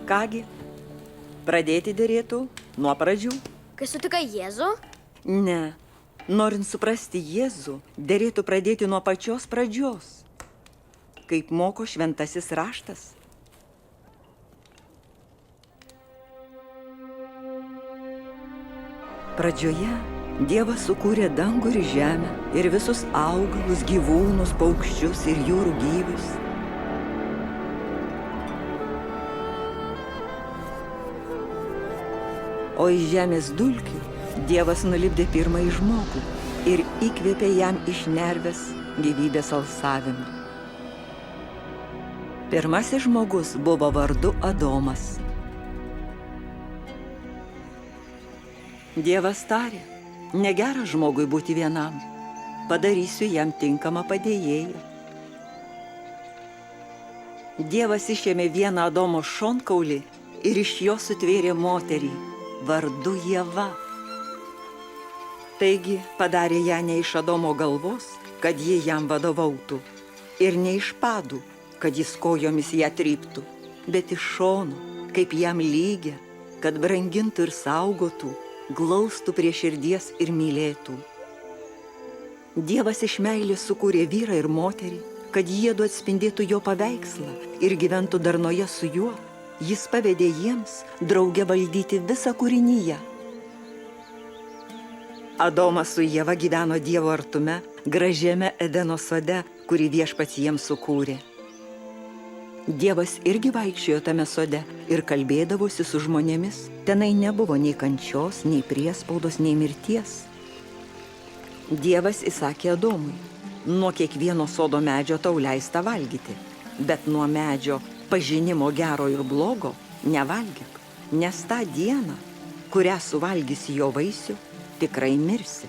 Kągi, pradėti derėtų nuo pradžių. Kai sutikai Jėzų? Ne, norint suprasti Jėzų, derėtų pradėti nuo pačios pradžios, kaip moko šventasis raštas. Pradžioje Dievas sukūrė dangų ir žemę ir visus augalus, gyvūnus, paukščius ir jūrų gyvius. O iš žemės dulkių Dievas nulipdė pirmąjį žmogų ir įkvėpė jam iš nervės gyvybės alsavimą. Pirmasis žmogus buvo vardu Adomas. Dievas tarė, negera žmogui būti vienam, padarysiu jam tinkamą padėjėją. Dievas išėmė vieną Adomo šonkaulį ir iš jo sutvėrė moterį vardu Ieva. Taigi padarė ją ne iš Adomo galvos, kad ji jam vadovautų, ir ne iš padų, kad jis kojomis ją tryptų, bet iš šono, kaip jam lygia, kad brangintų ir saugotų, glaustų prie širdies ir mylėtų. Dievas iš meilės sukūrė vyrą ir moterį, kad jiedu atspindėtų jo paveikslą ir gyventų darnoje su juo. Jis pavedė jiems drauge valdyti visą kūrinyje. Adomas su Ieva gyveno Dievo artume, gražiame Edeno sode, kurį viešpats jiems sukūrė. Dievas irgi vaikščiojo tame sode ir kalbėdavosi su žmonėmis. Tenai nebuvo nei kančios, nei priespaudos, nei mirties. Dievas įsakė Adomui, nuo kiekvieno sodo medžio tau leista valgyti, bet nuo medžio pažinimo gero ir blogo nevalgyk, nes tą dieną, kurią suvalgysi jo vaisių, tikrai mirsi.